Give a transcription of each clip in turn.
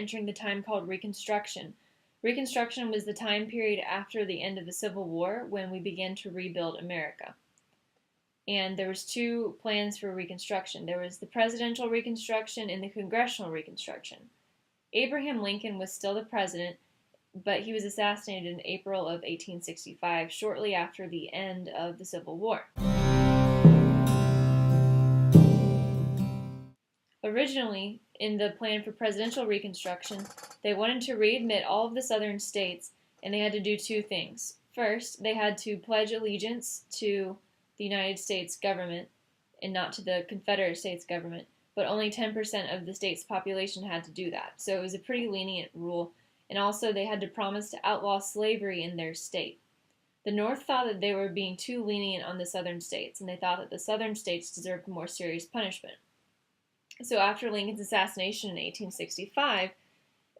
entering the time called Reconstruction. Reconstruction was the time period after the end of the Civil War when we began to rebuild America. And there was two plans for Reconstruction. There was the presidential Reconstruction and the congressional Reconstruction. Abraham Lincoln was still the president, but he was assassinated in April of 1865, shortly after the end of the Civil War. Originally, in the plan for presidential Reconstruction, they wanted to readmit all of the southern states, and they had to do two things. First, they had to pledge allegiance to the United States government and not to the Confederate States government, but only 10% of the state's population had to do that. So it was a pretty lenient rule, and also they had to promise to outlaw slavery in their state. The North thought that they were being too lenient on the southern states, and they thought that the southern states deserved more serious punishment. So after Lincoln's assassination in 1865,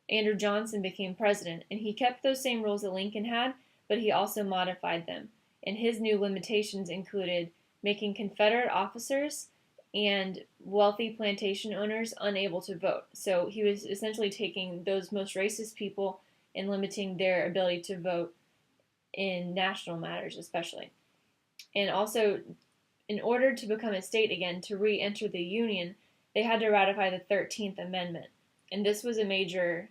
Andrew Johnson became president, and he kept those same rules that Lincoln had, but he also modified them. And his new limitations included making Confederate officers and wealthy plantation owners unable to vote. So he was essentially taking those most racist people and limiting their ability to vote in national matters especially. And also, in order to become a state again, to re-enter the Union, they had to ratify the 13th Amendment. And this was a major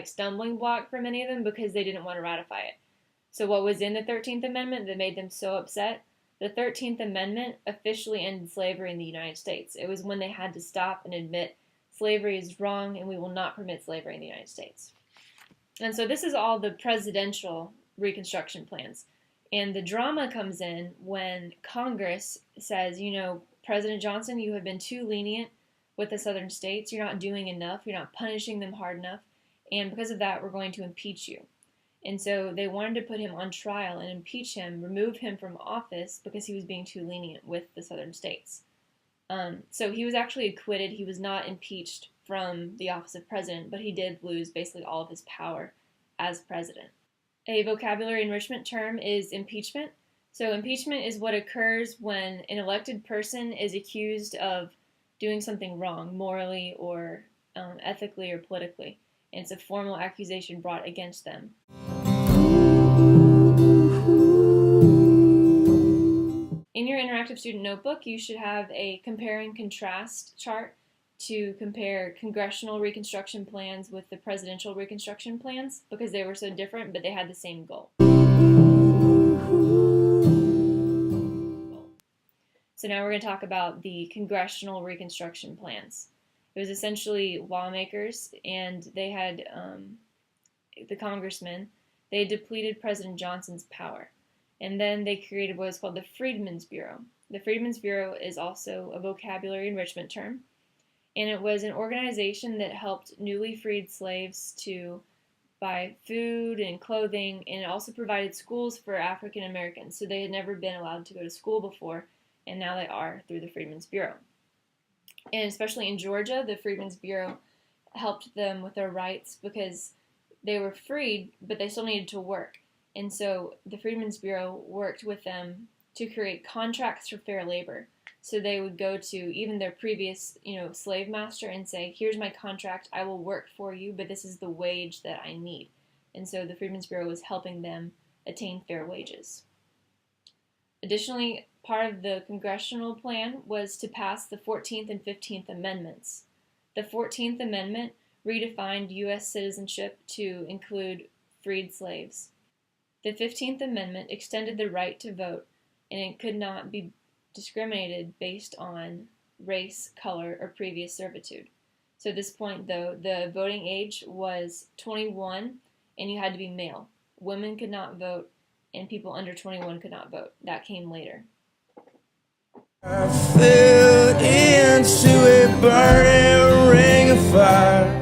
stumbling block for many of them because they didn't want to ratify it. So what was in the 13th Amendment that made them so upset? The 13th Amendment officially ended slavery in the United States. It was when they had to stop and admit slavery is wrong and we will not permit slavery in the United States. And so this is all the presidential Reconstruction plans. And the drama comes in when Congress says, President Johnson, you have been too lenient with the southern states. You're not doing enough. You're not punishing them hard enough. And because of that, we're going to impeach you. And so they wanted to put him on trial and impeach him, remove him from office because he was being too lenient with the southern states. So he was actually acquitted. He was not impeached from the office of president, but he did lose basically all of his power as president. A vocabulary enrichment term is impeachment. So impeachment is what occurs when an elected person is accused of doing something wrong, morally or ethically or politically. And it's a formal accusation brought against them. In your interactive student notebook, you should have a compare and contrast chart to compare congressional Reconstruction plans with the presidential Reconstruction plans because they were so different, but they had the same goal. So now we're going to talk about the congressional Reconstruction plans. It was essentially lawmakers, and they had the congressmen. They depleted President Johnson's power. And then they created what is called the Freedmen's Bureau. The Freedmen's Bureau is also a vocabulary enrichment term. And it was an organization that helped newly freed slaves to buy food and clothing, and it also provided schools for African Americans. So they had never been allowed to go to school before, and now they are through the Freedmen's Bureau. And especially in Georgia, the Freedmen's Bureau helped them with their rights because they were freed, but they still needed to work. And so the Freedmen's Bureau worked with them to create contracts for fair labor. So they would go to even their previous, slave master and say, here's my contract, I will work for you, but this is the wage that I need. And so the Freedmen's Bureau was helping them attain fair wages. Additionally, part of the congressional plan was to pass the 14th and 15th Amendments. The 14th Amendment redefined U.S. citizenship to include freed slaves. The 15th Amendment extended the right to vote, and it could not be discriminated based on race, color, or previous servitude. So at this point, though, the voting age was 21, and you had to be male. Women could not vote, and people under 21 could not vote. That came later. I fell into a burning ring of fire.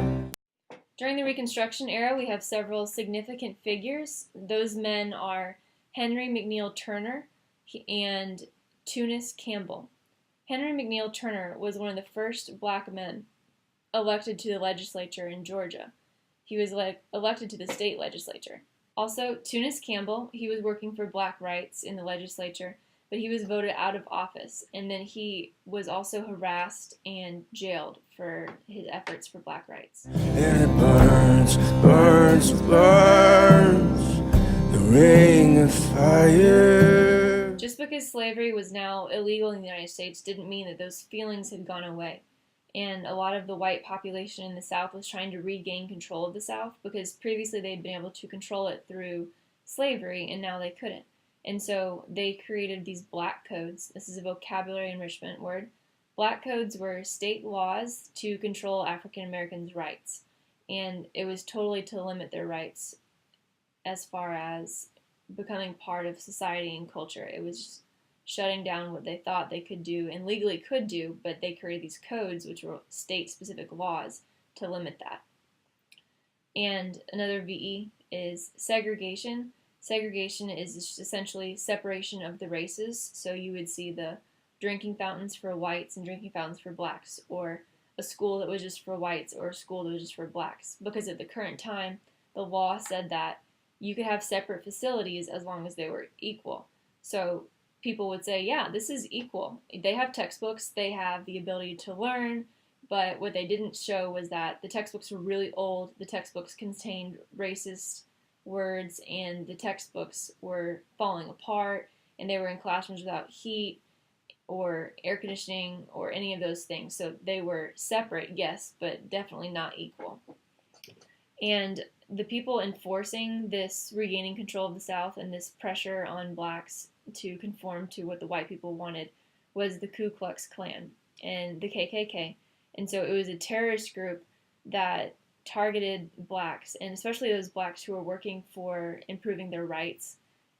During the Reconstruction era, we have several significant figures. Those men are Henry McNeill Turner and Tunis Campbell. Henry McNeill Turner was one of the first black men elected to the legislature in Georgia. He was elected to the state legislature. Also, Tunis Campbell, he was working for black rights in the legislature, but he was voted out of office, and then he was also harassed and jailed for his efforts for black rights. And it burns, burns, burns, the ring of fire. Just because slavery was now illegal in the United States didn't mean that those feelings had gone away. And a lot of the white population in the South was trying to regain control of the South because previously they'd been able to control it through slavery, and now they couldn't. And so they created these black codes. This is a vocabulary enrichment word. Black codes were state laws to control African Americans' rights. And it was totally to limit their rights as far as becoming part of society and culture. It was shutting down what they thought they could do and legally could do, but they created these codes, which were state-specific laws, to limit that. And another VE is segregation. Segregation is essentially separation of the races. So you would see the drinking fountains for whites and drinking fountains for blacks, or a school that was just for whites or a school that was just for blacks. Because at the current time, the law said that you could have separate facilities as long as they were equal. So people would say, yeah, this is equal. They have textbooks, they have the ability to learn, but what they didn't show was that the textbooks were really old, the textbooks contained racist words, and the textbooks were falling apart, and they were in classrooms without heat or air conditioning or any of those things. So they were separate, yes, but definitely not equal. And the people enforcing this regaining control of the South and this pressure on blacks to conform to what the white people wanted was the Ku Klux Klan and the KKK. And so it was a terrorist group that targeted blacks, and especially those blacks who were working for improving their rights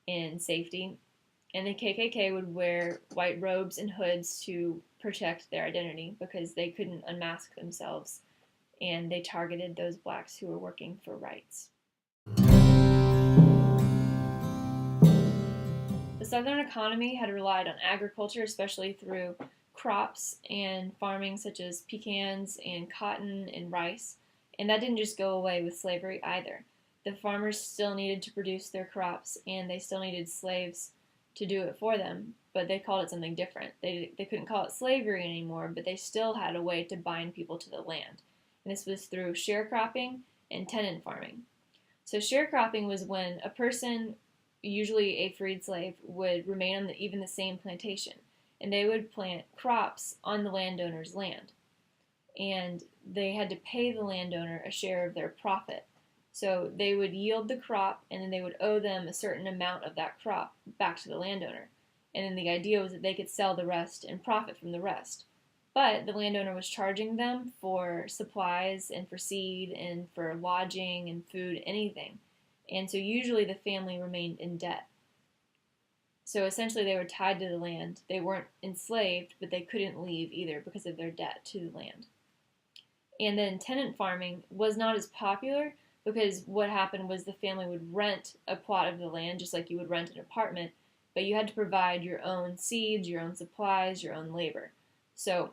and safety. And the KKK would wear white robes and hoods to protect their identity because they couldn't unmask themselves. And they targeted those blacks who were working for rights. The Southern economy had relied on agriculture, especially through crops and farming such as pecans and cotton and rice. And that didn't just go away with slavery either. The farmers still needed to produce their crops, and they still needed slaves to do it for them, but they called it something different. They couldn't call it slavery anymore, but they still had a way to bind people to the land. And this was through sharecropping and tenant farming. So sharecropping was when a person, usually a freed slave, would remain on even the same plantation, and they would plant crops on the landowner's land. And they had to pay the landowner a share of their profit. So they would yield the crop, and then they would owe them a certain amount of that crop back to the landowner. And then the idea was that they could sell the rest and profit from the rest. But the landowner was charging them for supplies and for seed and for lodging and food, anything. And so usually the family remained in debt. So essentially they were tied to the land. They weren't enslaved, but they couldn't leave either because of their debt to the land. And then tenant farming was not as popular because what happened was the family would rent a plot of the land just like you would rent an apartment, but you had to provide your own seeds, your own supplies, your own labor. So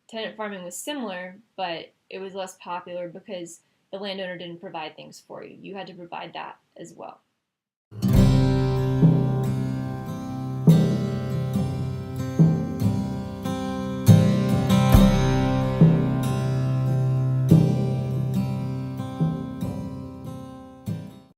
tenant farming was similar, but it was less popular because the landowner didn't provide things for you. You had to provide that as well.